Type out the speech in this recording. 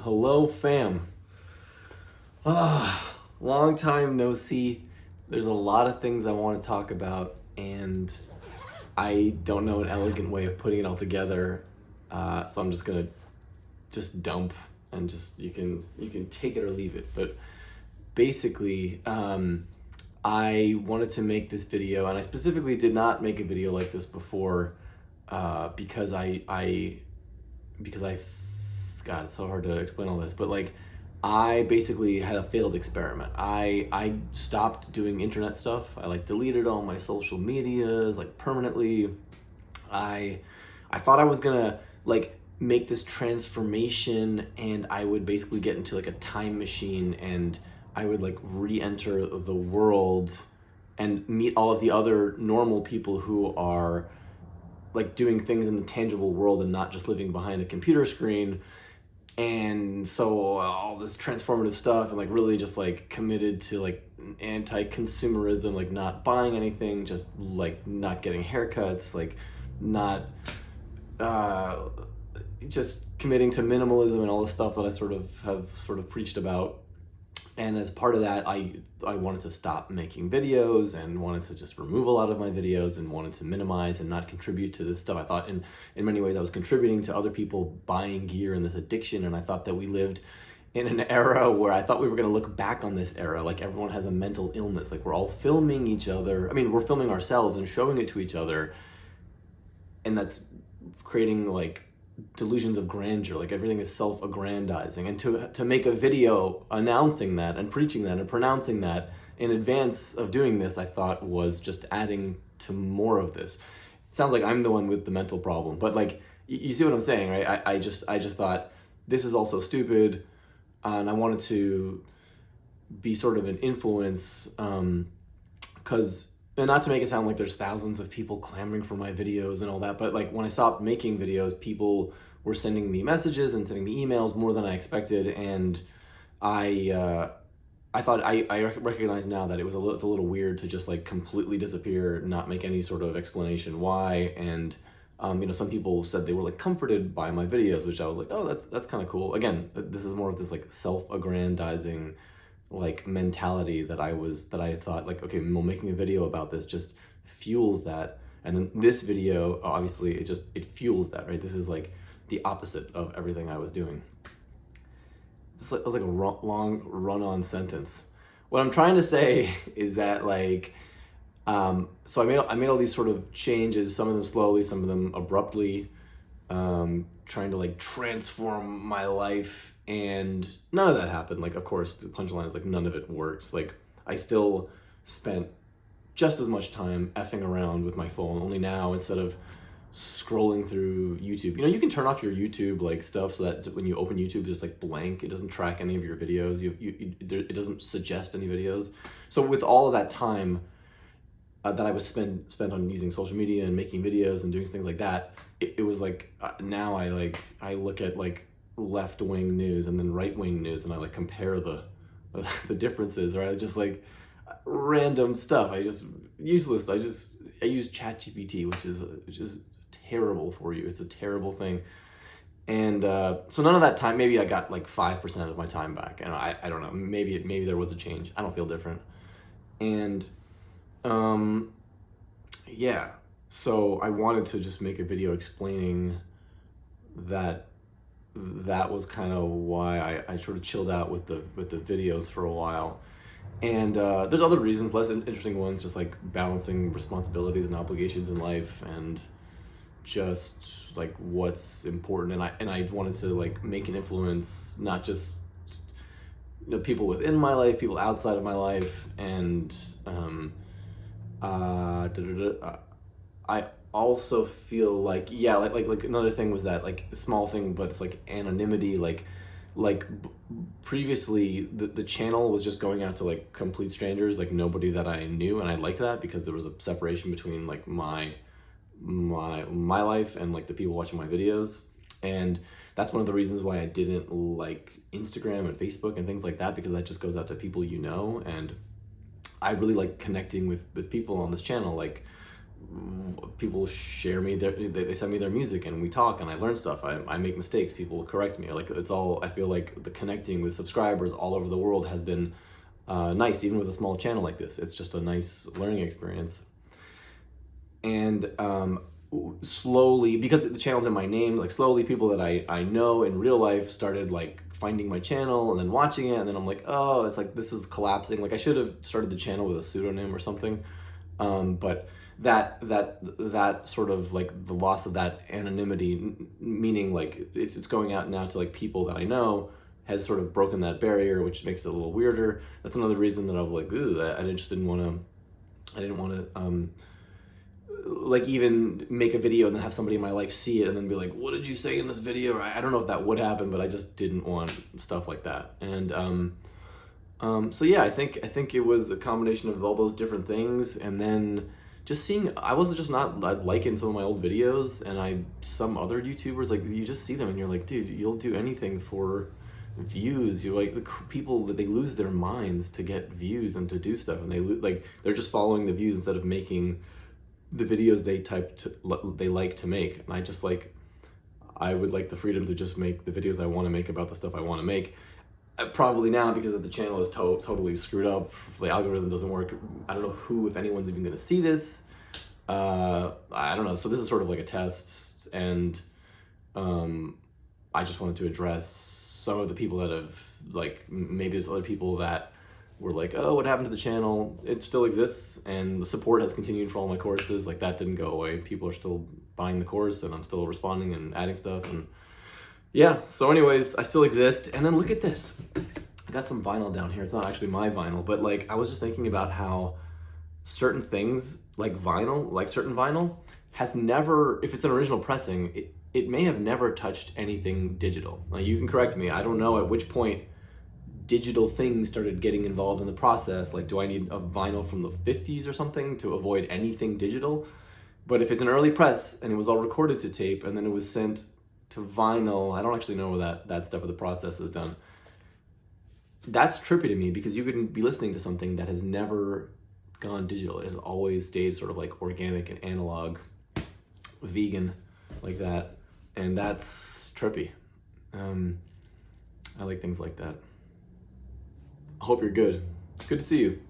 Hello, fam. Long time no see. There's a lot of things I want to talk about, and I don't know an elegant way of putting it all together. So I'm just gonna dump and just you can take it or leave it. But basically, I wanted to make this video, and I specifically did not make a video like this before, because God, it's so hard to explain all this, but like, I basically had a failed experiment. I stopped doing internet stuff. I like deleted all my social medias like permanently. I thought I was gonna like make this transformation, and I would basically get into like a time machine, and I would like re-enter the world and meet all of the other normal people who are like doing things in the tangible world and not just living behind a computer screen. And so all this transformative stuff, and like really just like committed to like anti-consumerism, like not buying anything, just like not getting haircuts, like not just committing to minimalism and all the stuff that I have preached about. And as part of that, I wanted to stop making videos and wanted to just remove a lot of my videos and wanted to minimize and not contribute to this stuff. I thought in many ways I was contributing to other people buying gear and this addiction, and I thought that we lived in an era where I thought we were going to look back on this era like everyone has a mental illness, like we're all filming each other. I mean, we're filming ourselves and showing it to each other, and that's creating like delusions of grandeur, like everything is self-aggrandizing. And to make a video announcing that and preaching that and pronouncing that in advance of doing this, I thought was just adding to more of this. It sounds like I'm the one with the mental problem, but like you see what I'm saying, right? I just thought this is also stupid, and I wanted to be sort of an influence, because and not to make it sound like there's thousands of people clamoring for my videos and all that, but like when I stopped making videos, people were sending me messages and sending me emails more than I expected, and I thought I recognize now that it's a little weird to just like completely disappear, not make any sort of explanation why. And some people said they were like comforted by my videos, which I was like, oh, that's kind of cool. Again, this is more of this like self-aggrandizing like mentality that I thought like, okay, well, making a video about this just fuels that. And then this video, obviously it fuels that, right? This is like the opposite of everything I was doing. It was like a long run-on sentence. What I'm trying to say is that like, so I made all these sort of changes, some of them slowly, some of them abruptly, trying to like transform my life, and none of that happened. Like, of course, the punchline is like none of it works. Like, I still spent just as much time effing around with my phone, only now instead of scrolling through YouTube. You can turn off your YouTube like stuff so that when you open YouTube, it's like blank. It doesn't track any of your videos. It doesn't suggest any videos. So with all of that time that I was spent on using social media and making videos and doing things like that, it was like now I look at like left-wing news and then right-wing news, and I like compare the differences, or I just like random stuff. I just useless. I use ChatGPT, which is terrible for you. It's a terrible thing. And so none of that time, maybe I got like 5% of my time back, and I don't know, maybe there was a change. I don't feel different. And yeah, so I wanted to just make a video explaining that was kind of why I sort of chilled out with the videos for a while. And there's other reasons, less interesting ones, just like balancing responsibilities and obligations in life, and just like what's important. And I wanted to like make an influence, not just people within my life, people outside of my life. And I also feel like, yeah, like another thing was that like a small thing, but it's like anonymity. Previously the channel was just going out to like complete strangers, like nobody that I knew, and I liked that because there was a separation between like my life and like the people watching my videos. And that's one of the reasons why I didn't like Instagram and Facebook and things like that, because that just goes out to people, and I really like connecting with people on this channel, like people share me they send me their music and we talk and I learn stuff. I make mistakes, people correct me. Like, it's all, I feel like the connecting with subscribers all over the world has been nice, even with a small channel like this. It's just a nice learning experience. And slowly, because the channel's in my name, like slowly people that I know in real life started like finding my channel and then watching it, and then I'm like, oh, it's like this is collapsing. Like, I should have started the channel with a pseudonym or something. But that sort of like the loss of that anonymity, meaning like it's going out now to like people that I know, has sort of broken that barrier, which makes it a little weirder. That's another reason that I was like, ooh, I just didn't want to like even make a video and then have somebody in my life see it and then be like, what did you say in this video? I don't know if that would happen, but I just didn't want stuff like that. And so yeah, I think it was a combination of all those different things, and then just seeing, I was just not liking some of my old videos, and some other YouTubers, like, you just see them and you're like, dude, you'll do anything for views. You like the people that they lose their minds to get views and to do stuff, and they're just following the views instead of making the videos they like to make. And I would like the freedom to just make the videos I want to make about the stuff I want to make. Probably now, because the channel is totally screwed up, the algorithm doesn't work. I don't know if anyone's even going to see this. I don't know. So this is sort of like a test, and I just wanted to address some of the people that have, like, maybe there's other people that were like, oh, what happened to the channel? It still exists, and the support has continued for all my courses. Like, that didn't go away. People are still buying the course, and I'm still responding and adding stuff, and yeah. So anyways, I still exist. And then look at this. I got some vinyl down here. It's not actually my vinyl, but like, I was just thinking about how certain things, like certain vinyl has never, if it's an original pressing, it may have never touched anything digital. Now, you can correct me. I don't know at which point digital things started getting involved in the process. Like, do I need a vinyl from the 50s or something to avoid anything digital? But if it's an early press and it was all recorded to tape and then it was sent to vinyl, I don't actually know where that step of the process is done. That's trippy to me, because you could be listening to something that has never gone digital. It has always stayed sort of like organic and analog, vegan, like that. And that's trippy. I like things like that. I hope you're good. Good to see you.